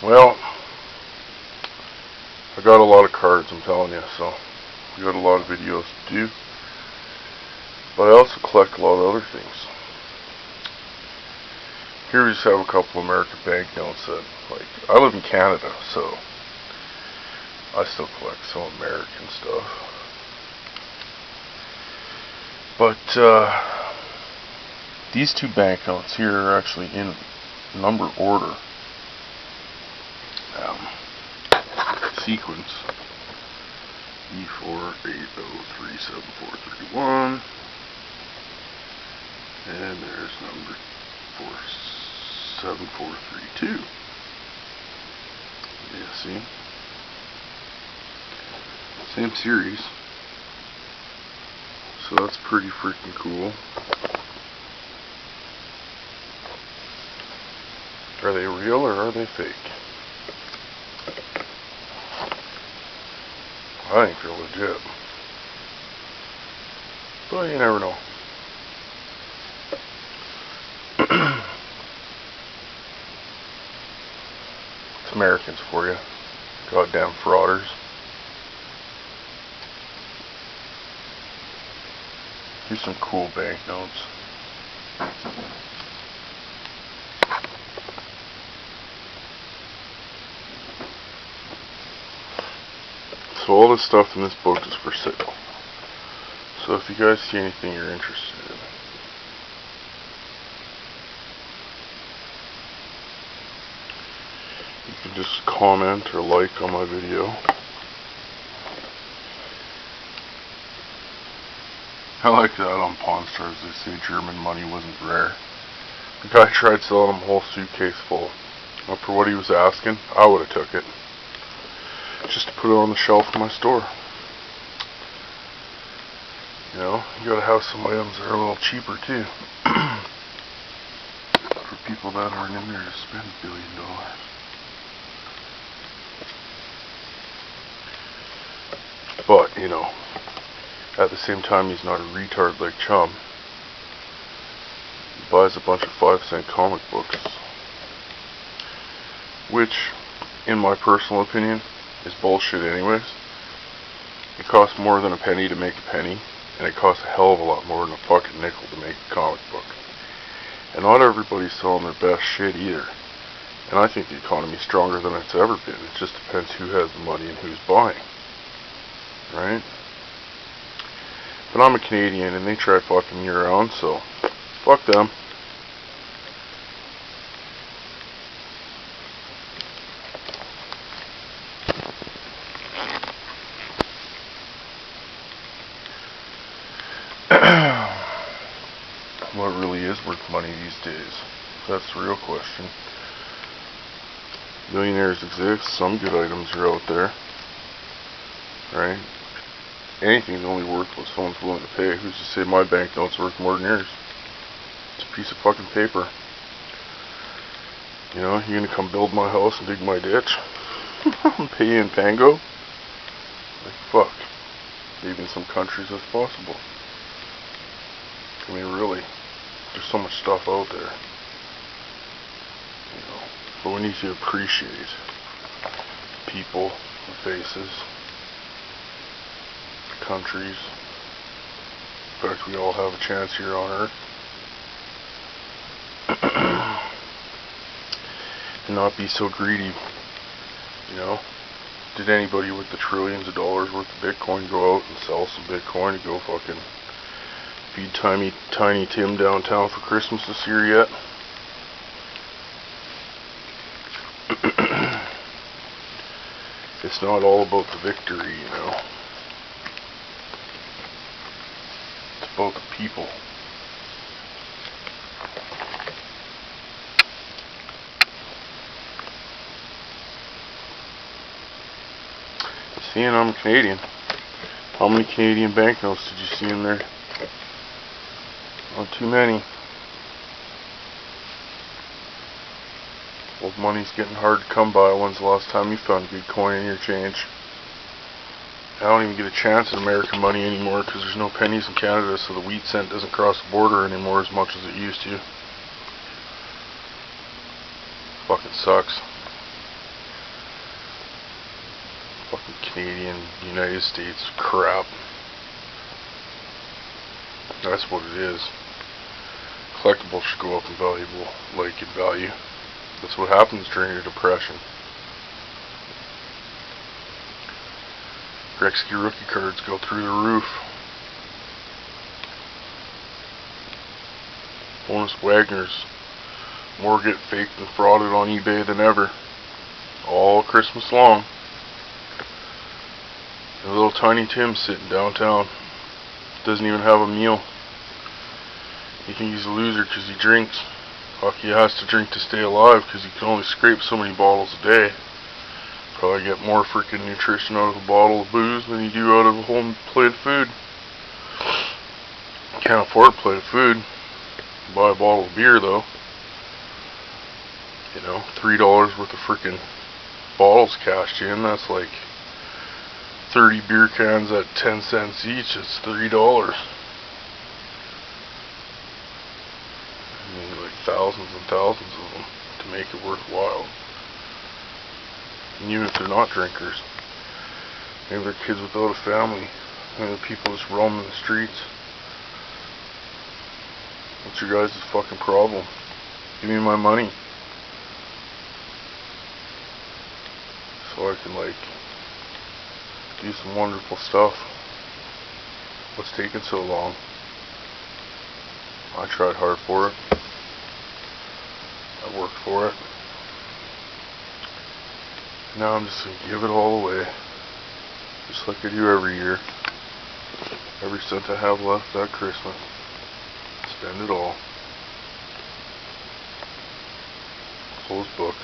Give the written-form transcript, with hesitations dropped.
Well, I got a lot of cards, I'm telling you, so I got a lot of videos to do. But I also collect a lot of other things. Here we just have a couple American banknotes that, like, I live in Canada, so I still collect some American stuff. But these two banknotes here are actually in number order. Sequence E480374331, and there's number 47432. Yeah, see? Same series. So that's pretty freaking cool. Are they real or are they fake? I think they're legit. But you never know. It's Americans for you. Goddamn frauders. Here's some cool banknotes. So all this stuff in this book is for sale. So if you guys see anything you're interested in, you can just comment or like on my video. I like that on Pawn Stars they say German money wasn't rare. The guy tried selling him a whole suitcase full. Well, for what he was asking, I would have took it. Just to put it on the shelf in my store. You know, you gotta have some items that are a little cheaper too. For people that aren't in there to spend $1 billion. But, you know, at the same time he's not a retard like Chum. He buys a bunch of 5-cent comic books. Which, in my personal opinion, is bullshit anyways. It costs more than a penny to make a penny, and it costs a hell of a lot more than a fucking nickel to make a comic book. And not everybody's selling their best shit either. And I think the economy's stronger than it's ever been. It just depends who has the money and who's buying. Right? But I'm a Canadian and they try fucking me around, so fuck them. What really is worth money these days? That's the real question. Millionaires exist, some good items are out there. Right? Anything's only worth what someone's willing to pay. Who's to say my banknote's worth more than yours? It's a piece of fucking paper. You know, you're gonna come build my house and dig my ditch? And pay you in Pango? Like, fuck. Maybe in some countries that's possible. I mean, really. There's so much stuff out there. You know. But we need to appreciate people, the faces, the countries. In fact, we all have a chance here on Earth. And not be so greedy. You know? Did anybody with the trillions of dollars worth of Bitcoin go out and sell some Bitcoin to go fucking feed Tiny Tim downtown for Christmas this year yet? It's not all about the victory, you know. It's about the people. Seeing I'm Canadian. How many Canadian banknotes did you see in there? Not too many. Well, money's getting hard to come by. When's the last time you found good coin in your change? I don't even get a chance at American money anymore because there's no pennies in Canada, so the wheat cent doesn't cross the border anymore as much as it used to. Fucking sucks. Fucking Canadian, United States crap. That's what it is. Collectibles should go up in value. That's what happens during a depression. Gretzky rookie cards go through the roof. Honus Wagner's more get faked and frauded on eBay than ever. All Christmas long. And little Tiny Tim sitting downtown. Doesn't even have a meal. You think he's a loser because he drinks. Fuck, he has to drink to stay alive because he can only scrape so many bottles a day. Probably get more freaking nutrition out of a bottle of booze than you do out of a whole plate of food. Can't afford a plate of food. Buy a bottle of beer though. You know, $3 worth of freaking bottles cashed in. That's like 30 beer cans at 10 cents each. It's $3. I mean, like thousands and thousands of them to make it worthwhile. And even if they're not drinkers, maybe they're kids without a family. Maybe people just roaming the streets. What's your guys' fucking problem? Give me my money. So I can like do some wonderful stuff. What's taking so long? I tried hard for it. I worked for it. Now I'm just going to give it all away. Just like I do every year. Every cent I have left at Christmas. Spend it all. Close book.